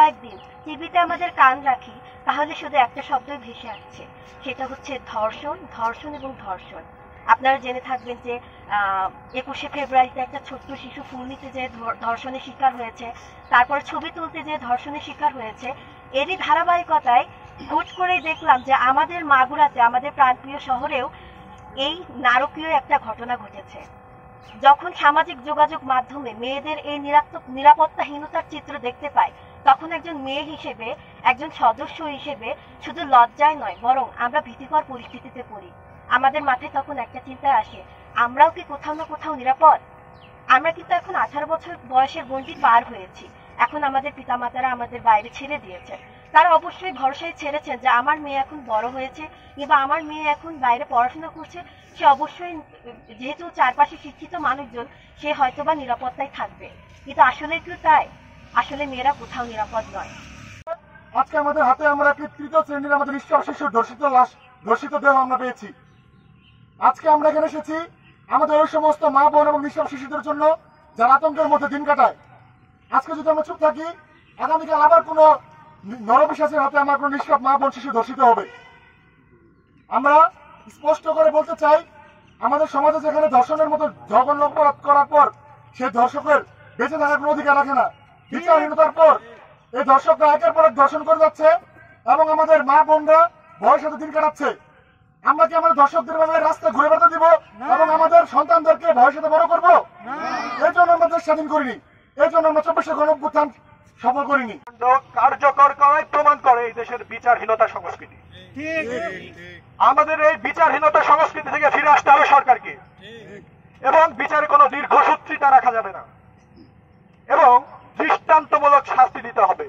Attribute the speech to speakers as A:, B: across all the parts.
A: কয়েকদিন টিভিতে আমাদের কান রাখি, তাহলে শুধু একটা শব্দই ভেসে আসছে, সেটা হচ্ছে ধর্ষণ, ধর্ষণ এবং ধর্ষণ। আপনারা জেনে থাকবেন যে 21শে ফেব্রুয়ারিতে একটা ছোট্ট শিশু ফুল নিতে যেয়ে ধর্ষণের শিকার হয়েছে, তারপর ছবি তুলতে যেয়ে ধর্ষণের শিকার হয়েছে। এরই ধারাবাহিকতায় হুট করেই দেখলাম যে আমাদের মাগুরাতে, আমাদের প্রাণপ্রিয় শহরেও এই নারকীয় একটা ঘটনা ঘটেছে। যখন সামাজিক যোগাযোগ মাধ্যমে মেয়েদের এই নিরাপত্তাহীনতার চিত্র দেখতে পাই, তখন একজন মেয়ে হিসেবে, একজন সদস্য হিসেবে শুধু লজ্জায় নয়, বরং আমরা ভীতিকর পরিস্থিতিতে পড়ি। আমাদের মাথায় তখন একটা চিন্তা আসে, আমরাও কি কোথাও না কোথাও নিরাপদ? আমরা কিন্তু এখন 18 বছর বয়সের গণ্ডি পার হয়েছি। এখন আমাদের পিতামাতারা আমাদের বাইরে ছেড়ে দিয়েছে। তারা অবশ্যই ভরসায় ছেড়েছেন যে আমার মেয়ে এখন বড় হয়েছে কিংবা আমার মেয়ে এখন বাইরে পড়াশোনা করছে, সে অবশ্যই, যেহেতু চারপাশে শিক্ষিত মানুষজন, সে হয়তোবা নিরাপত্তায় থাকবে। কিন্তু আসলে কি তাই? আসলে মেয়েরা কোথাও নিরাপদ নয়।
B: আজকে আমাদের হাতে আমরা একটি তৃতীয় শ্রেণীর আমাদের নিষ্পাপ শিশুর ধর্ষিত দেহ আমরা পেয়েছি। আজকে আমরা এখানে এসেছি আমাদের ওই সমস্ত মা বোন এবং নিষ্পাপ শিশুদের জন্য যারা আতঙ্কের মধ্যে দিন কাটায়। আজকে যদি আমরা চুপ থাকি, আগামীকাল আবার কোনো নরপিশাচের হাতে আমার কোনো নিষ্পাপ মা বোন শিশু ধর্ষিত হবে। আমরা স্পষ্ট করে বলতে চাই, আমাদের সমাজে যেখানে ধর্ষণের মতো জঘন্য অপরাধ করার পর সেই ধর্ষকের বেঁচে থাকার কোনো অধিকার রাখে না, বিচারহীনতার পর এই ধর্ষকরা একের পর এক ধর্ষণ করে যাচ্ছে এবং আমাদের মা বোনরা ভয়ের সাথে দিন কাটাচ্ছে। আমরা কি আমাদের দর্শকদের ভাবে রাস্তায় ঘুরে বেড়াতে দিব এবং আমাদের সন্তানদেরকে ভয়ের সাথে বড় করবো? এই জন্য আমরা দেশ স্বাধীন করিনি, এই জন্য আমরা 24 গণঅভ্যুত্থান সফল করিনি।
C: কার্যকর করাই প্রমাণ করে এই দেশের বিচারহীনতা সংস্কৃতি। আমাদের এই বিচারহীনতা সংস্কৃতি থেকে ফিরে আসতে হবে সরকারকে, এবং বিচারে কোনো দীর্ঘসূত্রিতা রাখা যাবে না, এবং দৃষ্টান্তমূলক শাস্তি দিতে হবে।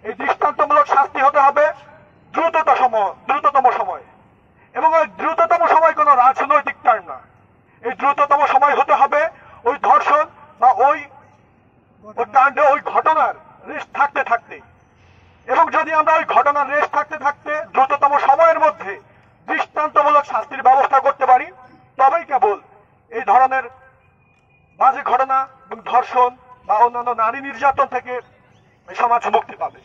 C: এই দৃষ্টান্তমূলক শাস্তি হতে হবে দ্রুততম সময়, এবং ওই দ্রুততম সময় কোনো রাজনৈতিক টার্ম না। এই দ্রুততম সময় হতে হবে ওই ধর্ষণ বা ওই কাণ্ডে, ওই ঘটনার রেশ থাকতে থাকতে। এবং যদি আমরা ওই ঘটনার রেশ থাকতে থাকতে দ্রুততম সময়ের মধ্যে দৃষ্টান্তমূলক শাস্তির ব্যবস্থা করতে পারি, তবেই কেবল এই ধরনের বাজে ঘটনা এবং ধর্ষণ বা অন্যান্য নারী নির্যাতন থেকে সমাজ মুক্তি পাবে।